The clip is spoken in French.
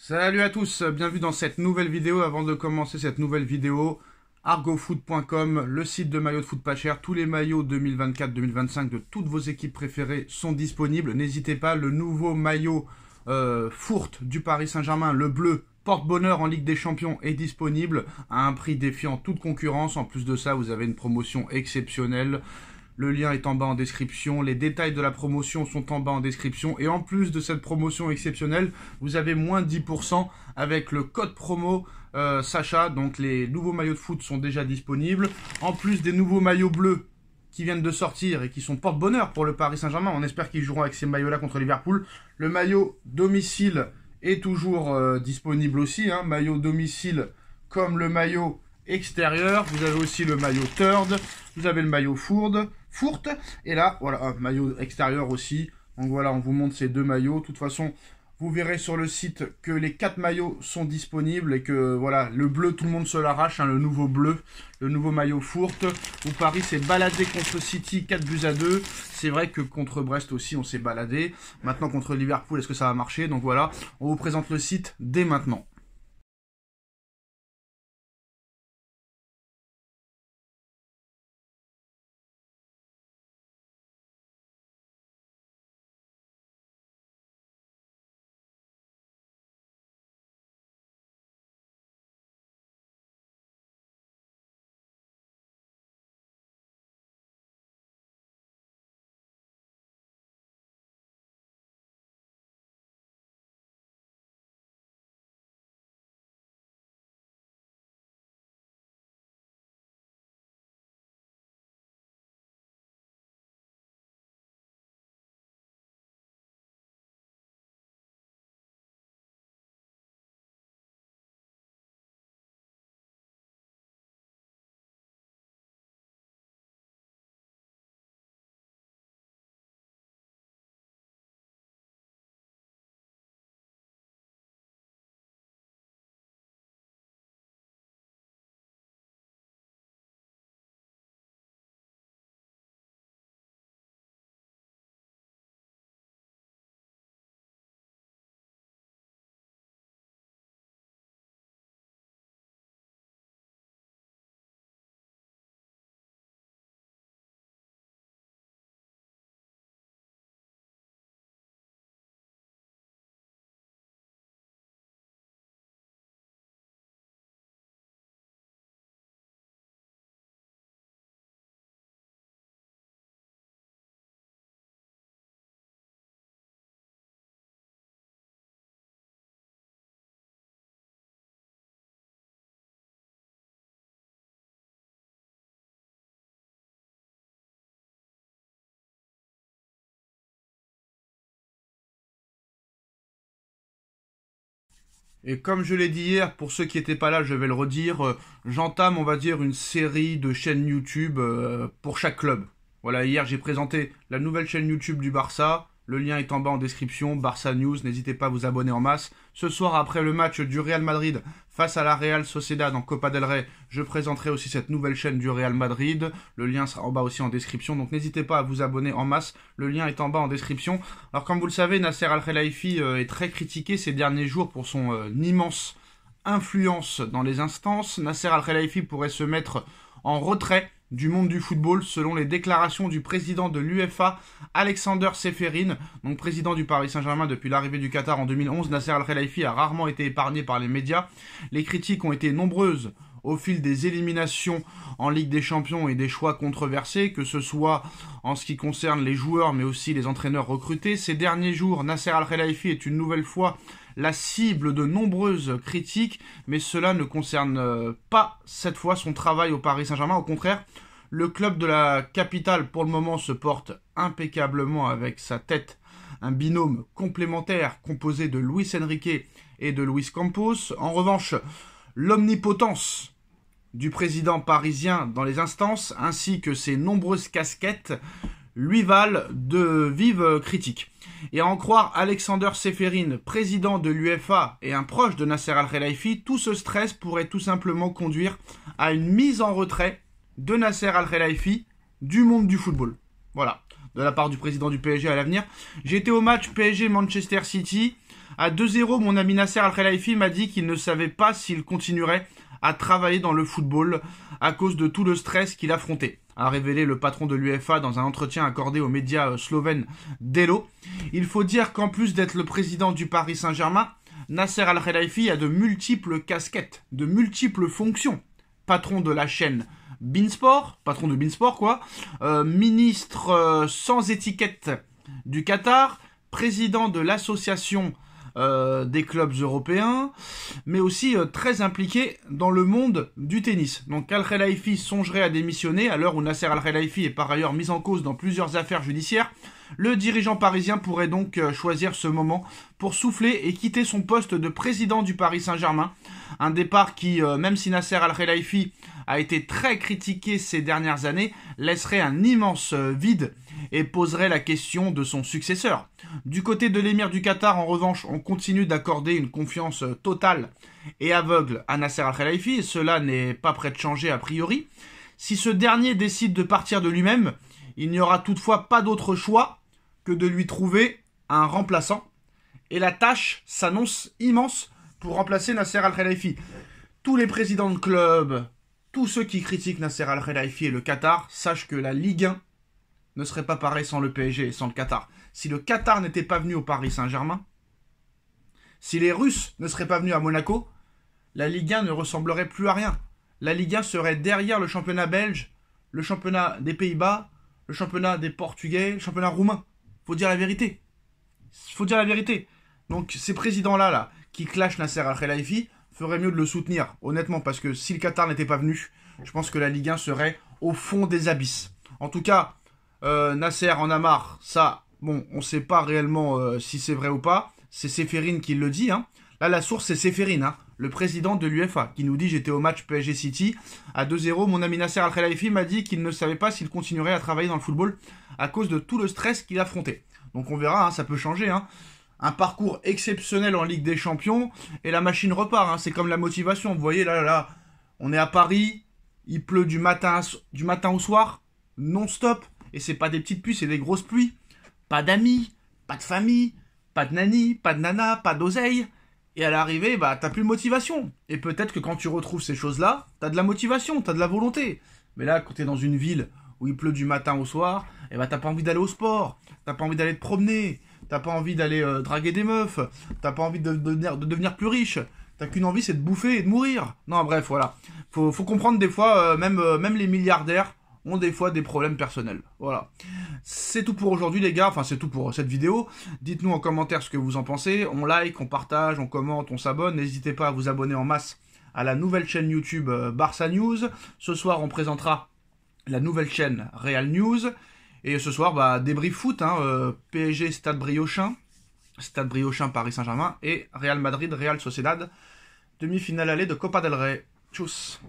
Salut à tous, bienvenue dans cette nouvelle vidéo. Avant de commencer cette nouvelle vidéo, argofoot.com, le site de maillots de foot pas cher. Tous les maillots 2024-2025 de toutes vos équipes préférées sont disponibles. N'hésitez pas, le nouveau maillot Fourte du Paris Saint-Germain, le bleu, porte-bonheur en Ligue des Champions, est disponible à un prix défiant toute concurrence. En plus de ça, vous avez une promotion exceptionnelle. Le lien est en bas en description, les détails de la promotion sont en bas en description, et en plus de cette promotion exceptionnelle, vous avez moins 10% avec le code promo Sacha. Donc les nouveaux maillots de foot sont déjà disponibles, en plus des nouveaux maillots bleus qui viennent de sortir et qui sont porte-bonheur pour le Paris Saint-Germain. On espère qu'ils joueront avec ces maillots-là contre Liverpool. Le maillot domicile est toujours disponible aussi, hein, maillot domicile comme le maillot extérieur. Vous avez aussi le maillot Third, vous avez le maillot Fourte, et là, voilà, un maillot extérieur aussi. Donc voilà, on vous montre ces deux maillots. De toute façon, vous verrez sur le site que les 4 maillots sont disponibles et que, voilà, le bleu, tout le monde se l'arrache, hein, le nouveau bleu, le nouveau maillot Fourte, où Paris s'est baladé contre City 4-2. C'est vrai que contre Brest aussi, on s'est baladé. Maintenant, contre Liverpool, est-ce que ça va marcher? Donc voilà, on vous présente le site dès maintenant. Et comme je l'ai dit hier, pour ceux qui n'étaient pas là, je vais le redire, j'entame, on va dire, une série de chaînes YouTube pour chaque club. Voilà, hier j'ai présenté la nouvelle chaîne YouTube du Barça. Le lien est en bas en description, Barça News, n'hésitez pas à vous abonner en masse. Ce soir, après le match du Real Madrid face à la Real Sociedad en Copa del Rey, je présenterai aussi cette nouvelle chaîne du Real Madrid. Le lien sera en bas aussi en description, donc n'hésitez pas à vous abonner en masse. Le lien est en bas en description. Alors comme vous le savez, Nasser Al-Khelaifi est très critiqué ces derniers jours pour son immense influence dans les instances. Nasser Al-Khelaifi pourrait se mettre en retrait du monde du football, selon les déclarations du président de l'UEFA, Alexander Ceferin, donc président du Paris Saint-Germain depuis l'arrivée du Qatar en 2011. Nasser Al-Khelaifi a rarement été épargné par les médias. Les critiques ont été nombreuses au fil des éliminations en Ligue des Champions et des choix controversés, que ce soit en ce qui concerne les joueurs mais aussi les entraîneurs recrutés. Ces derniers jours, Nasser Al-Khelaifi est une nouvelle fois la cible de nombreuses critiques, mais cela ne concerne pas cette fois son travail au Paris Saint-Germain. Au contraire, le club de la capitale pour le moment se porte impeccablement avec sa tête, un binôme complémentaire composé de Luis Enrique et de Luis Campos. En revanche, l'omnipotence du président parisien dans les instances ainsi que ses nombreuses casquettes lui valent de vives critiques. Et à en croire Alexander Ceferin, président de l'UEFA et un proche de Nasser Al-Khelaifi, tout ce stress pourrait tout simplement conduire à une mise en retrait de Nasser Al-Khelaifi du monde du football. Voilà, de la part du président du PSG à l'avenir. J'ai été au match PSG-Manchester City. À 2-0, mon ami Nasser Al-Khelaifi m'a dit qu'il ne savait pas s'il continuerait à travailler dans le football à cause de tout le stress qu'il affrontait, a révélé le patron de l'UEFA dans un entretien accordé aux médias slovènes Delo. Il faut dire qu'en plus d'être le président du Paris Saint-Germain, Nasser Al-Khelaifi a de multiples casquettes, de multiples fonctions. Patron de la chaîne Beansport, patron de Beansport quoi, ministre sans étiquette du Qatar, président de l'association des clubs européens, mais aussi très impliqué dans le monde du tennis. Donc Al-Khelaifi songerait à démissionner à l'heure où Nasser Al-Khelaifi est par ailleurs mis en cause dans plusieurs affaires judiciaires. Le dirigeant parisien pourrait donc choisir ce moment pour souffler et quitter son poste de président du Paris Saint-Germain. Un départ qui, même si Nasser Al-Khelaifi a été très critiqué ces dernières années, laisserait un immense vide et poserait la question de son successeur. Du côté de l'émir du Qatar, en revanche, on continue d'accorder une confiance totale et aveugle à Nasser Al-Khelaifi, et cela n'est pas prêt de changer a priori. Si ce dernier décide de partir de lui-même, il n'y aura toutefois pas d'autre choix que de lui trouver un remplaçant. Et la tâche s'annonce immense pour remplacer Nasser Al-Khelaifi. Tous les présidents de clubs, tous ceux qui critiquent Nasser Al-Khelaifi et le Qatar, sachent que la Ligue 1 ne serait pas pareil sans le PSG et sans le Qatar. Si le Qatar n'était pas venu au Paris Saint-Germain, si les Russes ne seraient pas venus à Monaco, la Ligue 1 ne ressemblerait plus à rien. La Ligue 1 serait derrière le championnat belge, le championnat des Pays-Bas, le championnat des Portugais, le championnat roumain. Faut dire la vérité. Faut dire la vérité. Donc ces présidents-là, qui clashent Nasser Al-Khelaifi, ferait mieux de le soutenir, honnêtement, parce que si le Qatar n'était pas venu, je pense que la Ligue 1 serait au fond des abysses. En tout cas, Nasser en a marre, ça, bon, on ne sait pas réellement si c'est vrai ou pas, c'est Ceferin qui le dit, hein. Là, la source, c'est Ceferin, hein, le président de l'UEFA, qui nous dit « J'étais au match PSG City, à 2-0, mon ami Nasser Al-Khelaifi m'a dit qu'il ne savait pas s'il continuerait à travailler dans le football à cause de tout le stress qu'il affrontait. » Donc on verra, hein, ça peut changer, hein. Un parcours exceptionnel en Ligue des Champions, et la machine repart, hein. C'est comme la motivation, vous voyez, là, on est à Paris, il pleut du matin au soir, non-stop, et c'est pas des petites pluies, c'est des grosses pluies. Pas d'amis, pas de famille, pas de nanny, pas de nana, pas d'oseille. Et à l'arrivée, bah, t'as plus de motivation. Et peut-être que quand tu retrouves ces choses-là, t'as de la motivation, t'as de la volonté. Mais là, quand t'es dans une ville où il pleut du matin au soir, et bah, t'as pas envie d'aller au sport, t'as pas envie d'aller te promener, t'as pas envie d'aller draguer des meufs, t'as pas envie de devenir plus riche. T'as qu'une envie, c'est de bouffer et de mourir. Non, bref, voilà. Faut comprendre des fois, même les milliardaires ont des fois des problèmes personnels. Voilà. C'est tout pour aujourd'hui les gars, enfin c'est tout pour cette vidéo. Dites-nous en commentaire ce que vous en pensez. On like, on partage, on commente, on s'abonne. N'hésitez pas à vous abonner en masse à la nouvelle chaîne YouTube Barça News. Ce soir on présentera la nouvelle chaîne Real News. Et ce soir, bah, débrief foot, hein, PSG Stade Briochin, Paris Saint-Germain et Real Madrid Real Sociedad, demi-finale aller de Copa del Rey. Tchuss.